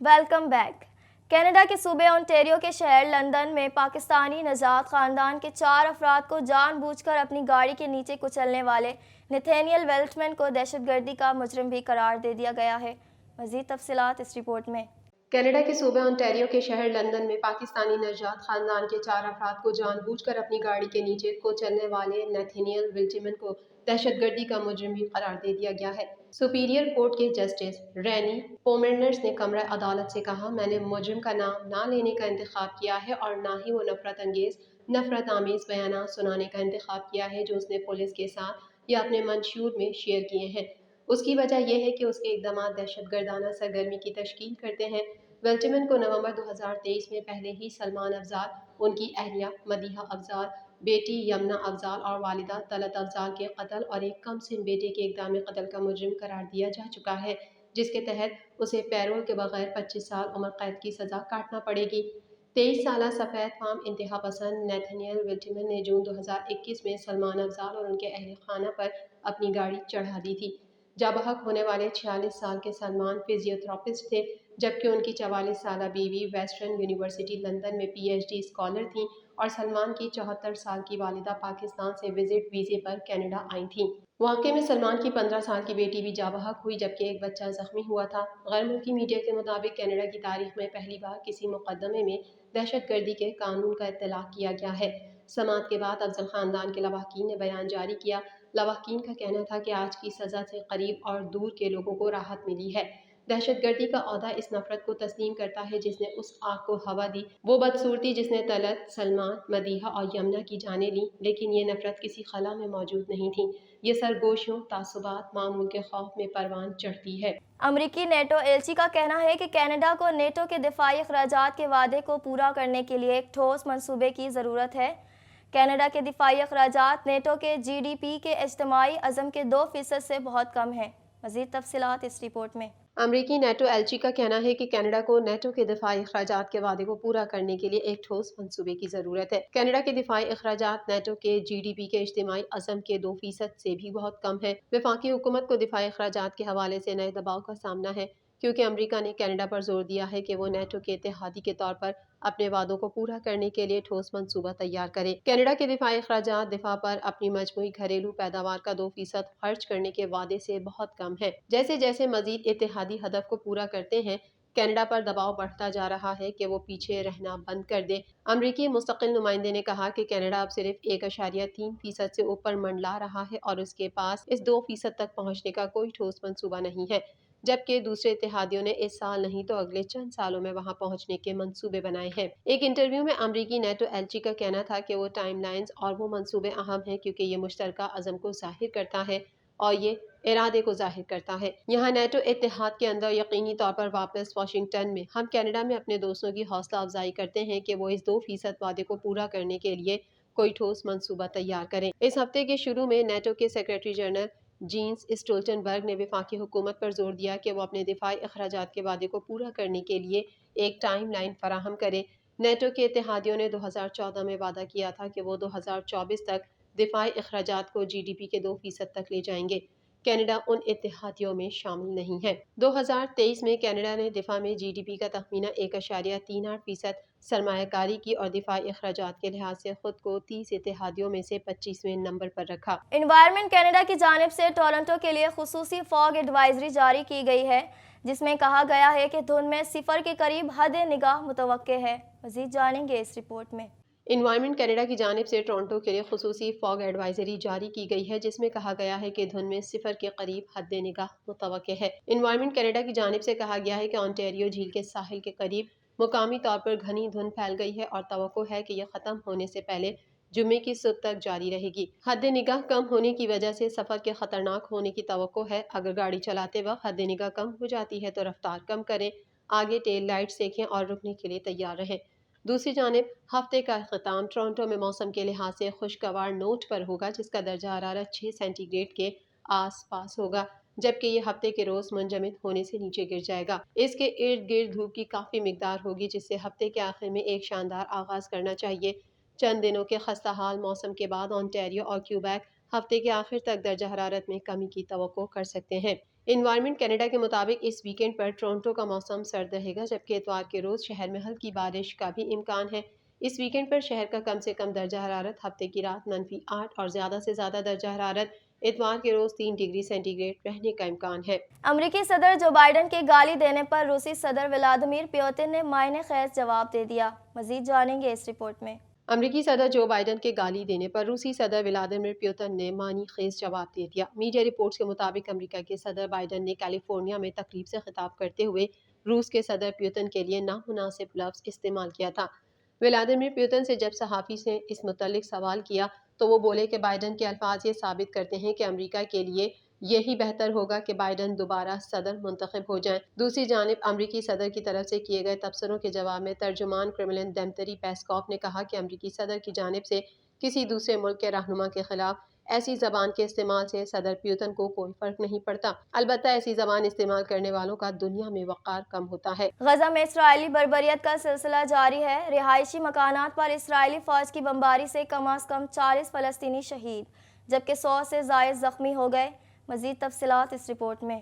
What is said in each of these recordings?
Welcome back. Canada के सूबे Ontario के शहर लंदन में पाकिस्तानी नजात ख़ानदान के 4 अफराद को जानबूझकर अपनी गाड़ी के नीचे कुचलने वाले नथानियल वेल्टमैन को दहशतगर्दी का मुजरिम भी करार दे दिया गया है। मज़ीद तफसीलात इस रिपोर्ट में। कनाडा के सूबे ओंटारियो के शहर लंदन में पाकिस्तानी नजात खानदान के 4 अफराद को जानबूझकर अपनी गाड़ी के नीचे कुचलने वाले नथानियल वेल्टमैन को दहशतगर्दी का मुजरिम भी करार दे दिया गया है। सुपीरियर कोर्ट के जस्टिस रैनी पोमेंडर्स ने कमरा अदालत से कहा, मैंने मुजरिम का नाम ना लेने का इंतखाब किया है और ना ही वो नफरत आमेज बयान सुनाने का इंतखाब किया है जो उसने पुलिस के साथ या अपने मंशूर में शेयर किए हैं। उसकी वजह यह है कि उसके इक़दाम दहशतगर्दाना सरगर्मी की तशकील करते हैं। वेल्टमैन को नवंबर 2023 में पहले ही सलमान अफजाल, उनकी अहलिया मदीहा अफजाल, बेटी यमुना अफजाल और वालिदा तलत अफजाल के कत्ल और एक कम सिन बेटे के इक़दाम कत्ल का मुजरिम करार दिया जा चुका है, जिसके तहत उसे पैरोल के बगैर 25 साल उम्र कैद की सज़ा काटना पड़ेगी। 23 साल सफ़ेद फाम इंतहा पसंद नथानियल वेल्टमैन ने जून 2021 में सलमान अफजाल और उनके अहल खाना पर अपनी गाड़ी चढ़ा दी थी। जाबहक होने वाले 46 साल के सलमान फिजियोथेरापिस्ट थे, जबकि उनकी 44 साल बीवी वेस्टर्न यूनिवर्सिटी लंदन में PhD स्कॉलर थीं और सलमान की 74 साल की वालिदा पाकिस्तान से विजिट वीज़े पर कनाडा आई थीं। वाक़े में सलमान की 15 साल की बेटी भी जाबहक हुई, जबकि एक बच्चा जख्मी हुआ था। गैर मुल्की मीडिया के मुताबिक कनाडा की तारीख में पहली बार किसी मुकदमे में दहशतगर्दी के कानून का इत्तलाक किया गया है। समात के बाद अफजल खानदान के लवाहकीन ने बयान जारी किया। लवाहकीन का कहना था कि आज की सज़ा से करीब और दूर के लोगों को राहत मिली है। दहशतगर्दी का ओहदा इस नफरत को तस्लीम करता है जिसने उस आग को हवा दी, वो बदसूरती जिसने तलत, सलमान, मदीहा और यमुना की जाने ली, लेकिन ये नफरत किसी खला में मौजूद नहीं थी। ये सरगोशियों, तासुबात, मामूल के खौफ में परवान चढ़ती है। अमरीकी नेटो एलची का कहना है कि कनाडा को नेटो के दिफाई अखराजात के वादे को पूरा करने के लिए एक ठोस मंसूबे की ज़रूरत है। कनाडा के दिफाई अखराजात नेटो के GDP के इज्तिमाई अज़म के 2% से बहुत कम हैं। मज़ीद तफसीलात इस रिपोर्ट में। अमरीकी नेटो एलची का कहना है कि कनाडा को नेटो के दिफाई अखराजात के वादे को पूरा करने के लिए एक ठोस मंसूबे की ज़रूरत है। कनाडा के दिफाई अखराजात नेटो के GDP के इज्तिमाई अज़म के 2% से भी बहुत कम है। वफाकी हुकूमत को दिफाई अखराजात के हवाले से नए दबाव का सामना है, क्योंकि अमरीका ने कनाडा पर जोर दिया है कि वो नेटो के इत्तेहादी के तौर पर अपने वादों को पूरा करने के लिए ठोस मंसूबा तैयार करे। कनाडा के दिफाई अखराजात दिफा पर अपनी मजमूई घरेलू पैदावार का 2% खर्च करने के वादे से बहुत कम है। जैसे जैसे मजीद इत्तेहादी हदफ को पूरा करते हैं, कनाडा पर दबाव बढ़ता जा रहा है कि वो पीछे रहना बंद कर दे। अमरीकी मुस्तकिल नुमाइंदे ने कहा कि कनाडा अब सिर्फ 1.3% से ऊपर मंडला रहा है और उसके पास इस 2% तक पहुँचने का कोई ठोस मंसूबा नहीं है, जबकि दूसरे इत्तेहादियों ने इस साल नहीं तो अगले चंद सालों में वहां पहुंचने के मंसूबे बनाए हैं। एक इंटरव्यू में अमरीकी नेटो एलची का कहना था कि वो टाइमलाइंस और वो मंसूबे अहम हैं क्योंकि ये मुश्तरका अज़म को जाहिर करता है और ये इरादे को जाहिर करता है। यहाँ नेटो इत्तेहाद के अंदर यकीनी तौर पर वापस वाशिंगटन में हम कनाडा में अपने दोस्तों की हौसला अफजाई करते हैं कि वो इस 2% वादे को पूरा करने के लिए कोई ठोस मंसूबा तैयार करें। इस हफ्ते के शुरू में नेटो के सेक्रेटरी जनरल जीन्स स्टोल्टनबर्ग ने वफाकी हुकूमत पर जोर दिया कि वो अपने दिफाई अखराजात के वादे को पूरा करने के लिए एक टाइम लाइन फराहम करे। नेटो के इत्तेहादियों ने 2014 में वादा किया था कि वो 2024 तक दिफाई अखराजात को GDP के 2% तक ले जाएंगे। कनाडा उन इत्तेहादियों में शामिल नहीं है। 2023 में कनाडा ने दिफा में GDP का तखमीना 1.38% सरमायाकारी की और दिफाई अखराजात के लिहाज से खुद को 30 इत्तेहादियों में से 25वें नंबर पर रखा। एनवायरनमेंट कनाडा की जानिब से टोरंटो के लिए खुसूसी फॉग एडवाइजरी जारी की गई है, जिसमें कहा गया है कि धुंध में 0 के करीब हद निगाह मुतवक्के है। मज़ीद जानेंगे इस रिपोर्ट में। एनवायरनमेंट कनाडा की जानिब से टोरंटो के लिए खुसूसी फॉग एडवाइजरी जारी की गई है, जिसमें कहा गया है कि धुंध में 0 के करीब हद निगाह मुतवक्के है। एनवायरनमेंट कनाडा की जानिब से कहा गया है कि ओंटारियो झील के साहिल के करीब मुकामी तौर पर घनी धुंध फैल गई है और तवक्को है कि यह ख़त्म होने से पहले जुम्मे की सुबह तक जारी रहेगी। हद निगाह कम होने की वजह से सफ़र के ख़तरनाक होने की तवक्को है। अगर गाड़ी चलाते वक्त हद निगाह कम हो जाती है तो रफ्तार कम करें, आगे टेल लाइट्स देखें और रुकने के लिए तैयार रहें। दूसरी जानिब हफ्ते का अख्ताम टोरंटो में मौसम के लिहाज से खुशगवार नोट पर होगा, जिसका दर्जा हरारत 6 सेंटीग्रेड के आस पास होगा, जबकि ये हफ्ते के रोज मुंजमद होने से नीचे गिर जाएगा। इसके इर्द गिर्द धूप की काफ़ी मिकदार होगी, जिससे हफ्ते के आखिर में एक शानदार आगाज करना चाहिए। चंद दिनों के खस्ता हाल मौसम के बाद ओंटारियो और क्यूबेक हफ्ते के आखिर तक दर्जा हरारत में कमी की तवक्को कर सकते हैं। انوائرمنٹ کینیڈا کے مطابق اس ویکینڈ پر ٹورنٹو کا موسم سرد رہے گا، جبکہ اتوار کے روز شہر میں ہلکی بارش کا بھی امکان ہے۔ اس ویکینڈ پر شہر کا کم سے کم درجہ حرارت ہفتے کی رات -8 اور زیادہ سے زیادہ درجہ حرارت اتوار کے روز 3 ڈگری سینٹی گریڈ رہنے کا امکان ہے۔ امریکی صدر جو بائیڈن کے گالی دینے پر روسی صدر ولادیمیر پیوتن نے معنی خیز جواب دے دیا۔ مزید جانیں گے اس رپورٹ میں۔ امریکی صدر جو بائیڈن کے گالی دینے پر روسی صدر ولادیمیر پیوتن نے معنی خیز جواب دے دیا۔ میڈیا رپورٹس کے مطابق امریکہ کے صدر بائیڈن نے کیلیفورنیا میں تقریب سے خطاب کرتے ہوئے روس کے صدر پیوتن کے لیے نامناسب لفظ استعمال کیا تھا۔ ولادیمیر پیوتن سے جب صحافی نے اس متعلق سوال کیا تو وہ بولے کہ بائیڈن کے الفاظ یہ ثابت کرتے ہیں کہ امریکہ کے لیے یہی بہتر ہوگا کہ بائیڈن دوبارہ صدر منتخب ہو جائیں۔ دوسری جانب امریکی صدر کی طرف سے کیے گئے تبصروں کے جواب میں ترجمان کرملن دمتری پیسکوف نے کہا کہ امریکی صدر کی جانب سے کسی دوسرے ملک کے رہنما کے خلاف ایسی زبان کے استعمال سے صدر پیوتن کو کوئی فرق نہیں پڑتا، البتہ ایسی زبان استعمال کرنے والوں کا دنیا میں وقار کم ہوتا ہے۔ غزہ میں اسرائیلی بربریت کا سلسلہ جاری ہے۔ رہائشی مکانات پر اسرائیلی فوج کی بمباری سے کم از کم 40 فلسطینی شہید جبکہ 100 سے زائد زخمی ہو گئے۔ مزید تفصیلات اس رپورٹ میں۔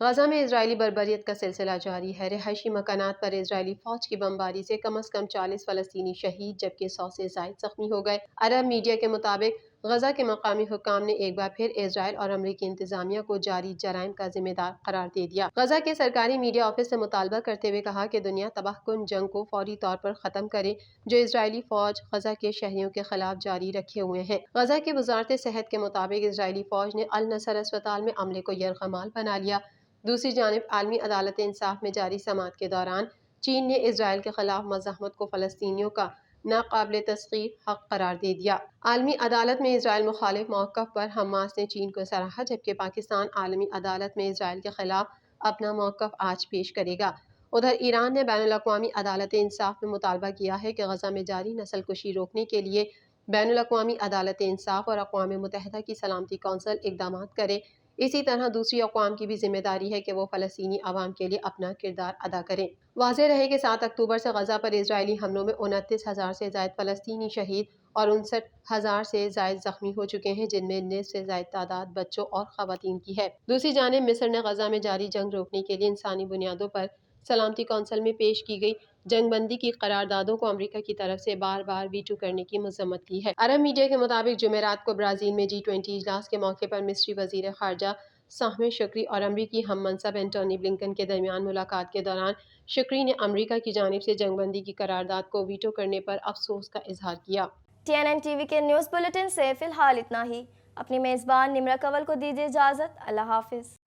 غزہ میں اسرائیلی بربریت کا سلسلہ جاری ہے۔ رہائشی مکانات پر اسرائیلی فوج کی بمباری سے کم از کم 40 فلسطینی شہید جبکہ 100 سے زائد زخمی ہو گئے۔ عرب میڈیا کے مطابق غزہ کے مقامی حکام نے ایک بار پھر اسرائیل اور امریکی انتظامیہ کو جاری جرائم کا ذمہ دار قرار دے دیا۔ غزہ کے سرکاری میڈیا آفس سے مطالبہ کرتے ہوئے کہا کہ دنیا تباہ کن جنگ کو فوری طور پر ختم کرے جو اسرائیلی فوج غزہ کے شہریوں کے خلاف جاری رکھے ہوئے ہیں۔ غزہ کی وزارت صحت کے مطابق اسرائیلی فوج نے النصر اسپتال میں عملے کو یرغمال بنا لیا۔ دوسری جانب عالمی عدالت انصاف میں جاری سماعت کے دوران چین نے اسرائیل کے خلاف مزاحمت کو فلسطینیوں کا ناقابل تسخیر حق قرار دے دیا۔ عالمی عدالت میں اسرائیل مخالف موقف پر حماس نے چین کو سراہا، جبکہ پاکستان عالمی عدالت میں اسرائیل کے خلاف اپنا موقف آج پیش کرے گا۔ ادھر ایران نے بین الاقوامی عدالت انصاف میں مطالبہ کیا ہے کہ غزہ میں جاری نسل کشی روکنے کے لیے بین الاقوامی عدالت انصاف اور اقوام متحدہ کی سلامتی کونسل اقدامات کرے۔ اسی طرح دوسری اقوام کی بھی ذمہ داری ہے کہ وہ فلسطینی عوام کے لیے اپنا کردار ادا کریں۔ واضح رہے کہ 7 اکتوبر سے غزہ پر اسرائیلی حملوں میں 29,000 سے زائد فلسطینی شہید اور 59,000 سے زائد زخمی ہو چکے ہیں، جن میں 90 سے زائد تعداد بچوں اور خواتین کی ہے۔ دوسری جانب مصر نے غزہ میں جاری جنگ روکنے کے لیے انسانی بنیادوں پر سلامتی کونسل میں پیش کی گئی جنگ بندی کی قراردادوں کو امریکہ کی طرف سے بار بار ویٹو کرنے کی مذمت کی ہے۔ عرب میڈیا کے مطابق جمعرات کو برازیل میں G20 اجلاس کے موقع پر مصری وزیر خارجہ سامح شکری اور امریکی ہم منصب اینٹونی بلنکن کے درمیان ملاقات کے دوران شکری نے امریکہ کی جانب سے جنگ بندی کی قرارداد کو ویٹو کرنے پر افسوس کا اظہار کیا۔ TNN TV کے نیوز بلیٹن سے فی الحال اتنا ہی۔ اپنی میزبان نمرہ کنول کو دیجیے اجازت۔ اللہ حافظ۔